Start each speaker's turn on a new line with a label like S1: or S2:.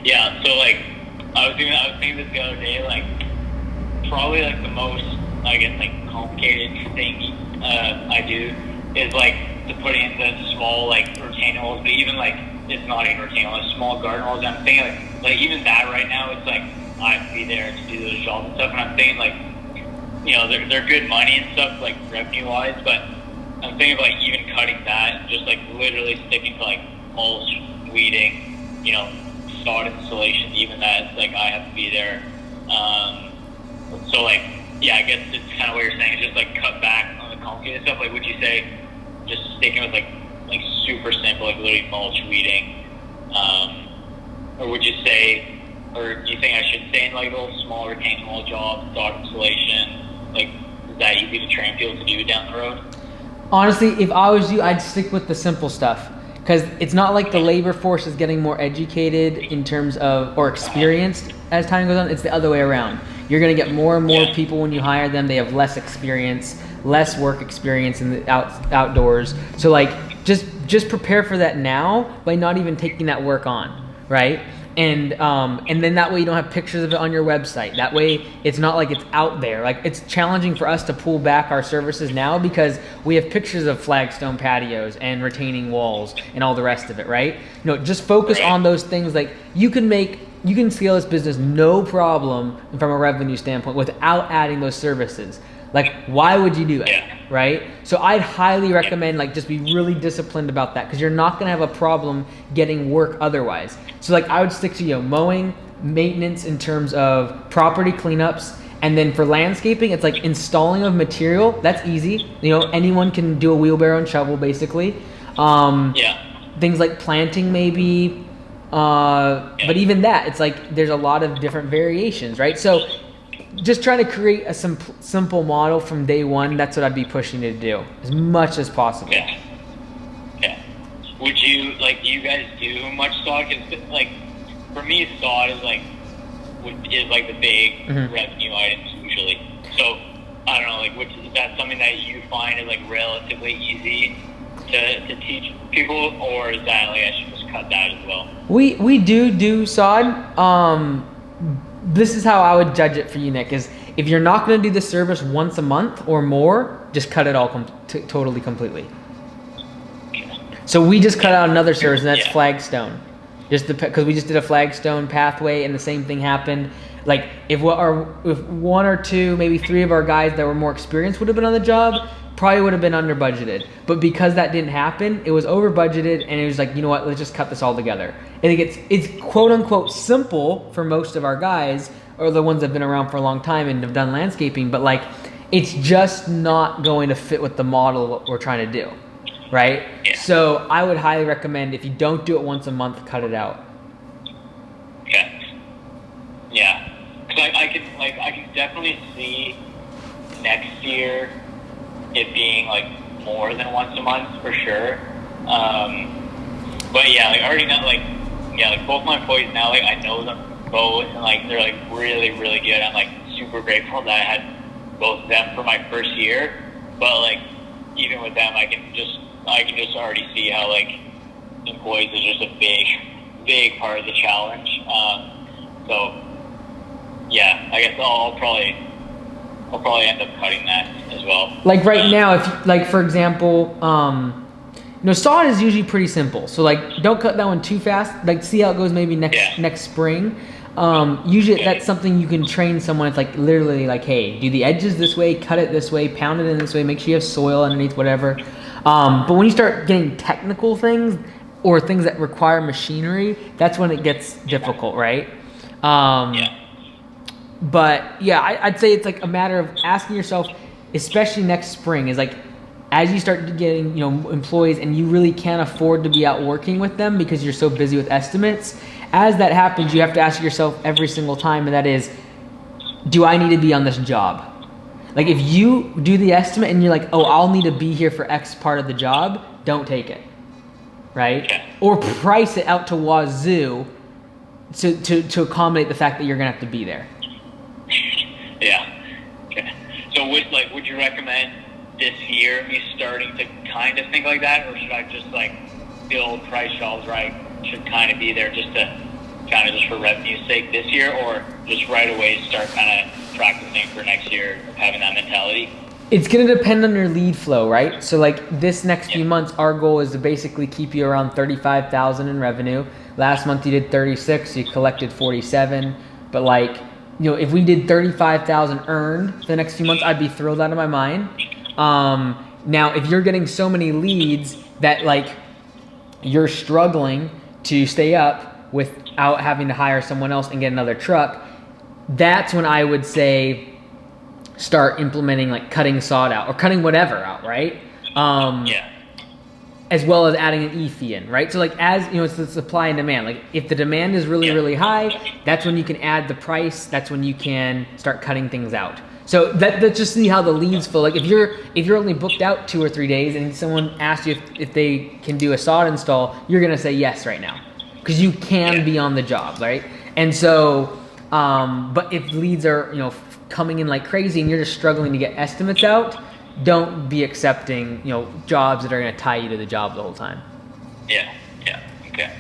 S1: Yeah, so like I was thinking this the other day, like probably like the most, I guess, like complicated thing I do is like to put in the small like retaining walls, but even like it's not even retaining walls, small garden walls. I'm thinking like even that right now, it's like I have to be there to do those jobs and stuff, and I'm thinking like, you know, they're good money and stuff like revenue wise, but I'm thinking of like even cutting that and just like literally sticking to like mulch, weeding, you know, sod installation, even that like I have to be there. So like, yeah, I guess it's kind of what you're saying, is just like cut back on the complicated stuff. Like, would you say just sticking with like super simple, like literally mulch, weeding, or would you say, or do you think I should stay in like those small retaining wall jobs, sod installation? Like, is that easy to train people to do down the road?
S2: Honestly, if I was you, I'd stick with the simple stuff, because it's not like the labor force is getting more educated in terms of, or experienced as time goes on. It's the other way around. You're going to get more and more people when you hire them. They have less experience, less work experience in the outdoors. So like, just prepare for that now by not even taking that work on, right? And then that way you don't have pictures of it on your website. That way it's not like it's out there. Like, it's challenging for us to pull back our services now because we have pictures of flagstone patios and retaining walls and all the rest of it, right? You know, just focus on those things. Like, you can scale this business no problem from a revenue standpoint without adding those services. Like, why would you do it, right? So I'd highly recommend like just be really disciplined about that, because you're not going to have a problem getting work otherwise. So like, I would stick to, you know, mowing, maintenance in terms of property cleanups, and then for landscaping, it's like installing of material. That's easy. You know, anyone can do a wheelbarrow and shovel basically. Things like planting maybe, but even that, it's like there's a lot of different variations, right? So just trying to create a simple model from day one. That's what I'd be pushing to do as much as possible.
S1: Yeah. Would you, like, do you guys do much sod? Cause like, for me, sod is like the big revenue items usually. So I don't know, like, is that something that you find is like relatively easy to teach people, or is that like I should just cut that as well?
S2: We do sod. This is how I would judge it for you, Nick, is if you're not going to do the service once a month or more, just cut it all totally completely. So we just cut out another service, and that's flagstone. Just because we just did a flagstone pathway, and the same thing happened. Like, if one or two, maybe three of our guys that were more experienced would have been on the job, probably would have been under budgeted. But because that didn't happen, it was over budgeted, and it was like, you know what, let's just cut this all together. And it's quote unquote simple for most of our guys, or the ones that have been around for a long time and have done landscaping, but like, it's just not going to fit with the model what we're trying to do, right? So I would highly recommend, if you don't do it once a month, cut it out.
S1: Yeah, because I can definitely see next year it being like more than once a month for sure. But yeah, like, I already know, like both my employees now, like, I know them both, and like they're like really, really good. I'm like super grateful that I had both of them for my first year. But like, even with them, I can just already see how like employees is just a big part of the challenge. So yeah, I guess I'll probably end up cutting that as well.
S2: Like right now, if like, for example, you know, sod is usually pretty simple. So like, don't cut that one too fast. Like, see how it goes maybe next spring. Usually that's something you can train someone. It's like literally like, hey, do the edges this way, cut it this way, pound it in this way, make sure you have soil underneath, whatever. But when you start getting technical things or things that require machinery, that's when it gets difficult, right? But yeah, I'd say it's like a matter of asking yourself, especially next spring, is like, as you start getting, you know, employees and you really can't afford to be out working with them because you're so busy with estimates, as that happens, you have to ask yourself every single time, and that is, do I need to be on this job? Like, if you do the estimate and you're like, oh, I'll need to be here for X part of the job, don't take it, right? Or price it out to wazoo to accommodate the fact that you're gonna have to be there.
S1: So would you recommend this year me starting to kind of think like that, or should I just like build price jobs where I should kind of be there just to kind of just for revenue's sake this year, or just right away start kind of practicing for next year, having that mentality?
S2: It's going to depend on your lead flow, right? So like this next few months, our goal is to basically keep you around 35,000 in revenue. Last month you did 36, you collected 47. But like, you know, if we did 35,000 earned for the next few months, I'd be thrilled out of my mind. Now, if you're getting so many leads that like you're struggling to stay up without having to hire someone else and get another truck, that's when I would say start implementing like cutting sod out or cutting whatever out, right? As well as adding an e-fee in, right? So like as, you know, it's the supply and demand. Like if the demand is really, really high, that's when you can add the price. That's when you can start cutting things out. So that's just see how the leads flow. Like if you're only booked out 2 or 3 days and someone asks you if they can do a sod install, you're gonna say yes right now because you can be on the job, right? And so, but if leads are, you know, coming in like crazy and you're just struggling to get estimates out, don't be accepting, you know, jobs that are going to tie you to the job the whole time.
S1: Yeah. Okay.